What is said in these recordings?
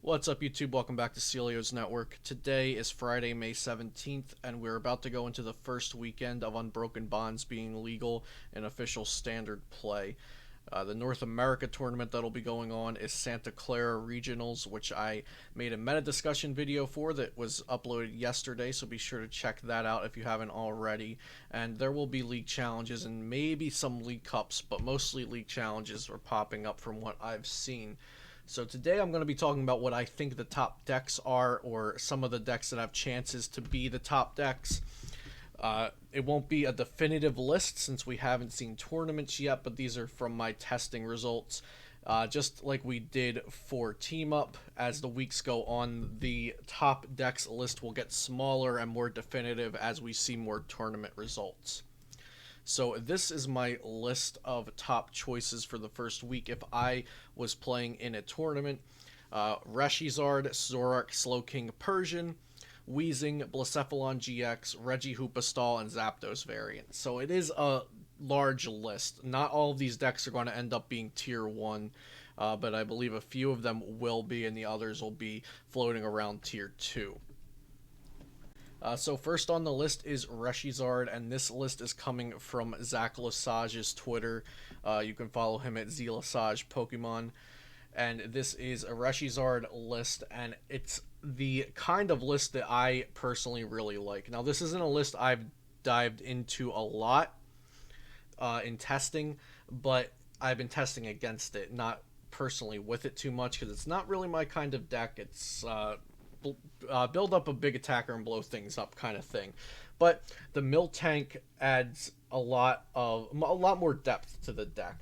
What's up, YouTube? Welcome back to Celio's Network. Today is Friday, May 17th, and we're about to go into the first weekend of Unbroken bonds being legal in official standard play. The North America tournament that'll be going on is Santa Clara Regionals, which I made a meta discussion video for that was uploaded yesterday, so be sure to check that out if you haven't already. And there will be league challenges and maybe some league cups, but mostly league challenges are popping up from what I've seen. So today I'm going to be talking about what I think the top decks are, or some of the decks that have chances to be the top decks. It won't be a definitive list since we haven't seen tournaments yet, but these are from my testing results. Just like we did for Team Up, as the weeks go on, the top decks list will get smaller and more definitive as we see more tournament results. So this is my list of top choices for the first week if I was playing in a tournament. Reshizard, Zoroark, Slowking, Persian, Weezing, Blacephalon GX, Regihoopastall, and Zapdos variants. So it is a large list. Not all of these decks are going to end up being tier 1, but I believe a few of them will be, and the others will be floating around tier 2. So first on the list is Reshizard, and this list is coming from Zach Lesage's Twitter. You can follow him at ZLesage Pokemon. And this is a Reshizard list, and it's the kind of list that I personally really like. Now, this isn't a list I've dived into a lot in testing, but I've been testing against it, not personally with it too much, because it's not really my kind of deck. It's build up a big attacker and blow things up kind of thing. But the Miltank adds a lot more depth to the deck.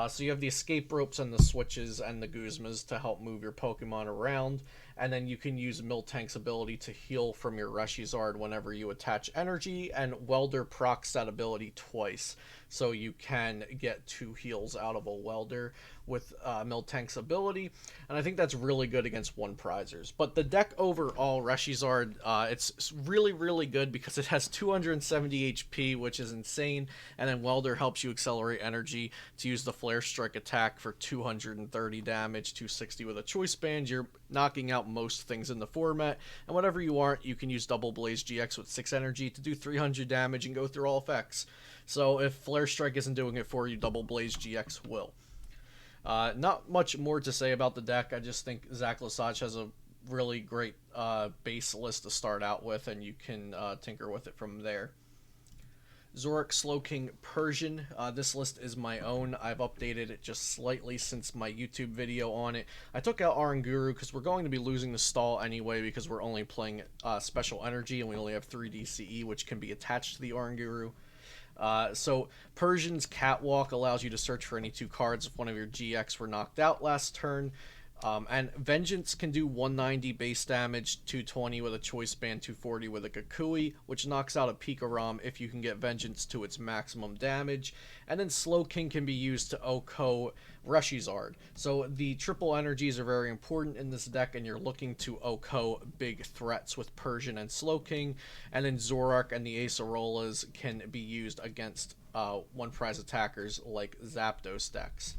So you have the escape ropes and the switches and the Guzmas to help move your Pokemon around, and then you can use Miltank's ability to heal from your Reshizard whenever you attach energy, and Welder procs that ability twice, so you can get 2 heals out of a Welder with Miltank's ability, and I think that's really good against 1-prizers. But the deck overall, Reshizard, it's really, really good because it has 270 HP, which is insane, and then Welder helps you accelerate energy to use the Flare Strike attack for 230 damage, 260 with a Choice Band. You're knocking out most things in the format, and whatever you aren't, you can use Double Blaze GX with 6 energy to do 300 damage and go through all effects. So if Flare Strike isn't doing it for you, Double Blaze GX will. Not much more to say about the deck. I just think Zach Lesage has a really great base list to start out with, and you can tinker with it from there. Zoroark, Slowking, Persian. This list is my own. I've updated it just slightly since my YouTube video on it. I took out Oranguru because we're going to be losing the stall anyway because we're only playing Special Energy and we only have 3 DCE, which can be attached to the Oranguru. So Persian's Catwalk allows you to search for any 2 cards if one of your GX were knocked out last turn. And Vengeance can do 190 base damage, 220 with a Choice Band, 240 with a Kukui, which knocks out a Pikarom if you can get Vengeance to its maximum damage. And then Slowking can be used to OHKO Reshizard. So the triple energies are very important in this deck, and you're looking to OHKO big threats with Persian and Slowking. And then Zoroark and the Acerolas can be used against 1-prize attackers like Zapdos decks.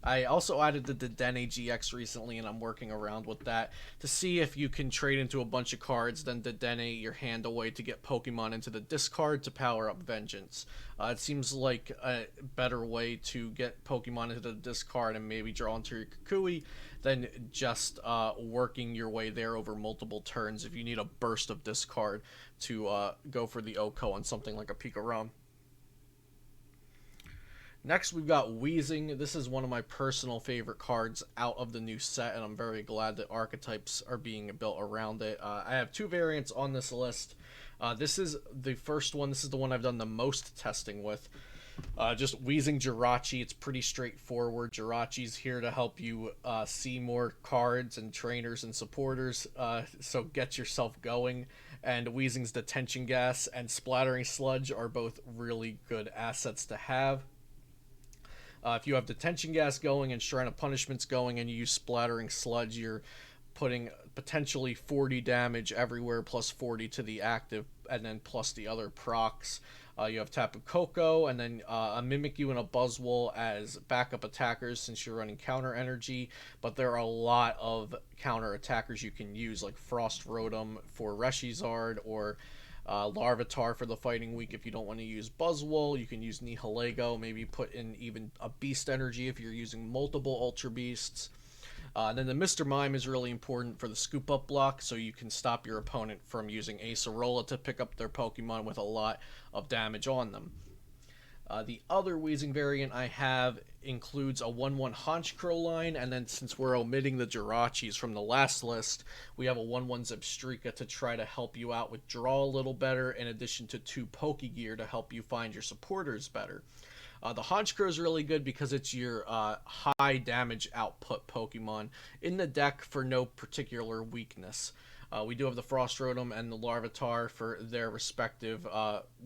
I also added the Dedenne GX recently, and I'm working around with that to see if you can trade into a bunch of cards, then Dedenne your hand away to get Pokemon into the discard to power up Vengeance. It seems like a better way to get Pokemon into the discard and maybe draw into your Kukui than just working your way there over multiple turns if you need a burst of discard to go for the OHKO on something like a Pikarom. Next, we've got Weezing. This is one of my personal favorite cards out of the new set, and I'm very glad that archetypes are being built around it. I have 2 variants on this list. This is the first one. This is the one I've done the most testing with. Just Weezing Jirachi. It's pretty straightforward. Jirachi's here to help you see more cards and trainers and supporters, so get yourself going. And Weezing's Detention Gas and Splattering Sludge are both really good assets to have. If you have Detention Gas going and Shrine of Punishments going and you use Splattering Sludge, you're putting potentially 40 damage everywhere plus 40 to the active, and then plus the other procs. You have Tapu Koko, and then a Mimikyu and a Buzzwole as backup attackers since you're running counter energy. But there are a lot of counter attackers you can use, like Frost Rotom for Reshizard, or Larvitar for the fighting week if you don't want to use Buzzwole. You can use Nihilego, maybe put in even a Beast Energy if you're using multiple Ultra Beasts. And then the Mr. Mime is really important for the scoop up block, so you can stop your opponent from using Acerola to pick up their Pokemon with a lot of damage on them. The other Weezing variant I have includes a 1-1 Honchkrow line, and then since we're omitting the Jirachis from the last list, we have a 1-1 Zebstrika to try to help you out with draw a little better, in addition to 2 Pokegear to help you find your supporters better. The Honchkrow is really good because it's your high damage output Pokemon in the deck for no particular weakness. We do have the Frost Rotom and the Larvitar for their respective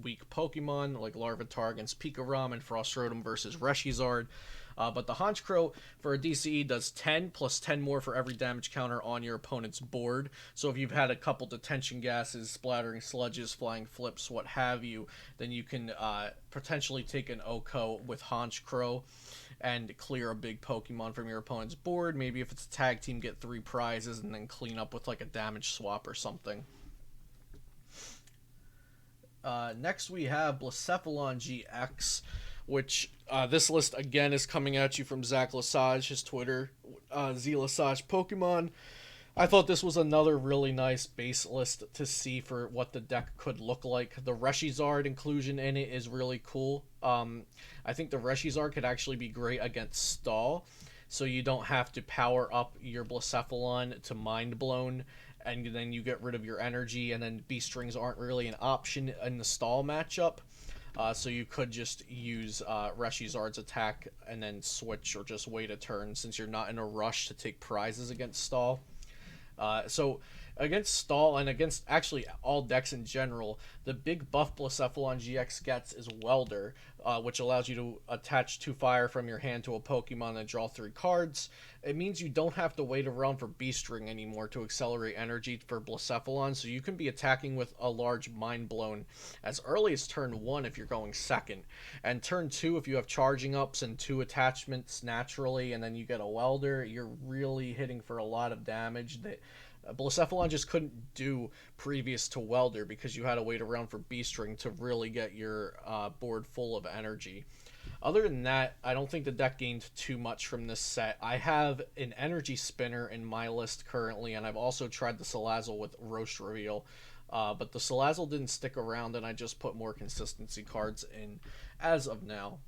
weak Pokemon, like Larvitar against Pikarom and Frost Rotom versus Reshizard. But the Honchkrow for a DCE does 10 plus 10 more for every damage counter on your opponent's board. So if you've had a couple detention gases, splattering sludges, flying flips, what have you, then you can potentially take an Oko with Honchkrow and clear a big Pokemon from your opponent's board. Maybe if it's a tag team, get 3 prizes and then clean up with like a damage swap or something. Next we have Blacephalon GX, which this list again is coming at you from Zach Lesage, his Twitter, Z Lesage Pokemon. I thought this was another really nice base list to see for what the deck could look like. The Reshizard inclusion in it is really cool. I think the Reshizard could actually be great against Stall, so you don't have to power up your Blacephalon to Mind Blown, and then you get rid of your energy, and then Beast Rings aren't really an option in the Stall matchup. So you could just use Reshizard's attack and then switch, or just wait a turn since you're not in a rush to take prizes against Stall. So against Stall and against actually all decks in general, the big buff Blacephalon GX gets is Welder, which allows you to attach 2 fire from your hand to a Pokemon and draw 3 cards. It means you don't have to wait around for Beast Ring anymore to accelerate energy for Blacephalon, so you can be attacking with a large Mind Blown as early as turn 1 if you're going second. And turn 2, if you have charging ups and 2 attachments naturally, and then you get a Welder, you're really hitting for a lot of damage that Blacephalon just couldn't do previous to Welder, because you had to wait around for Beast Ring to really get your board full of energy. Other than that, I don't think the deck gained too much from this set. I have an Energy Spinner in my list currently, and I've also tried the Salazzle with Roast Reveal, but the Salazzle didn't stick around, and I just put more consistency cards in as of now.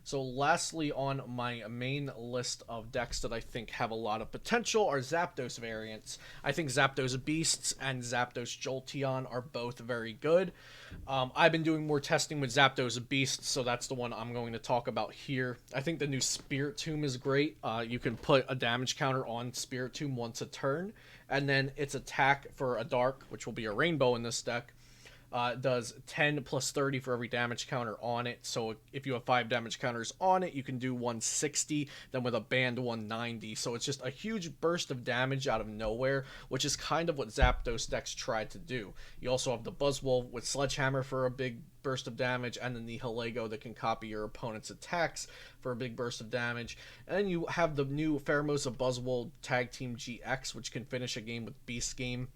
So lastly on my main list of decks that I think have a lot of potential are Zapdos variants. I think Zapdos Beasts and Zapdos Jolteon are both very good. I've been doing more testing with Zapdos Beasts, so that's the one I'm going to talk about here. I think the new Spirit Tomb is great. You can put a damage counter on Spirit Tomb once a turn, and then its attack for a Dark, which will be a Rainbow in this deck, does 10 plus 30 for every damage counter on it. So if you have 5 damage counters on it, you can do 160, then with a band 190. So it's just a huge burst of damage out of nowhere, which is kind of what Zapdos decks tried to do. You also have the Buzzwole with Sledgehammer for a big burst of damage, and then the Nihilego that can copy your opponent's attacks for a big burst of damage. And then you have the new Pheromosa Buzzwole Tag Team GX, which can finish a game with Beast Game.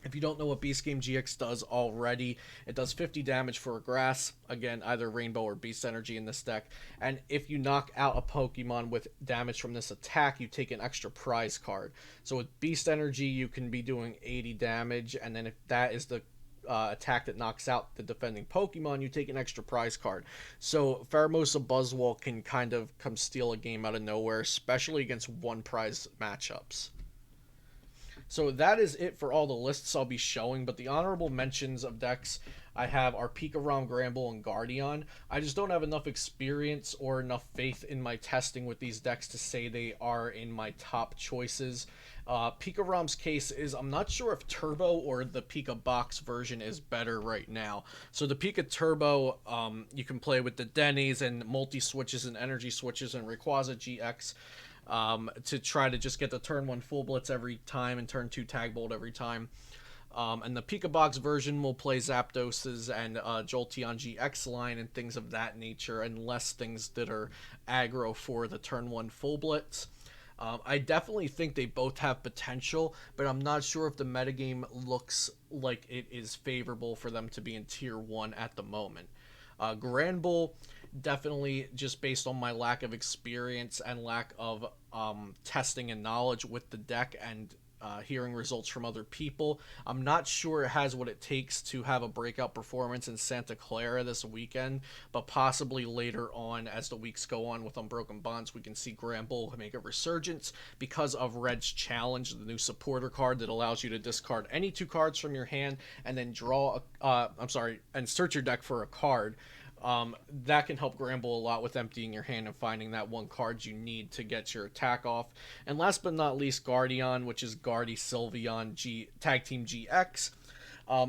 If you don't know what Beast Game GX does already, it does 50 damage for a grass. Again, either Rainbow or Beast Energy in this deck. And if you knock out a Pokemon with damage from this attack, you take an extra prize card. So with Beast Energy, you can be doing 80 damage, and then if that is the attack that knocks out the defending Pokemon, you take an extra prize card. So Pheromosa Buzzwole can kind of come steal a game out of nowhere, especially against one prize matchups. So that is it for all the lists I'll be showing, but the honorable mentions of decks I have are Pikarom, Gramble, and Guardian. I just don't have enough experience or enough faith in my testing with these decks to say they are in my top choices. Pikarom's case is I'm not sure if Turbo or the Pika Box version is better right now. So the Pika Turbo, you can play with the Denny's and multi-switches and energy switches and Rayquaza GX. To try to just get the turn 1 full blitz every time and turn 2 tag bolt every time. And the Pika Box version will play Zapdoses and Jolteon GX line and things of that nature, and less things that are aggro for the turn 1 full blitz. I definitely think they both have potential, but I'm not sure if the metagame looks like it is favorable for them to be in Tier 1 at the moment. Granbull, definitely just based on my lack of experience and lack of testing and knowledge with the deck and hearing results from other people. I'm not sure it has what it takes to have a breakout performance in Santa Clara this weekend, but possibly later on as the weeks go on with Unbroken Bonds, we can see Granbull make a resurgence because of Red's Challenge, the new supporter card that allows you to discard any 2 cards from your hand and then and search your deck for a card. That can help Granbull a lot with emptying your hand and finding that 1 card you need to get your attack off. And last but not least, Guardian, which is Guardy Sylveon Tag Team GX.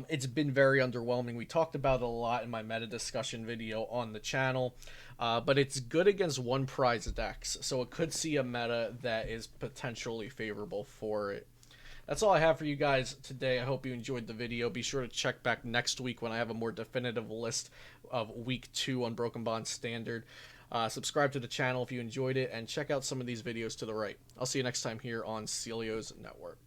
It's been very underwhelming. We talked about it a lot in my meta discussion video on the channel, but it's good against 1 prize decks, so it could see a meta that is potentially favorable for it. That's all I have for you guys today. I hope you enjoyed the video. Be sure to check back next week when I have a more definitive list of Week 2 Unbroken Bond Standard. Subscribe to the channel if you enjoyed it, and check out some of these videos to the right. I'll see you next time here on Celio's Network.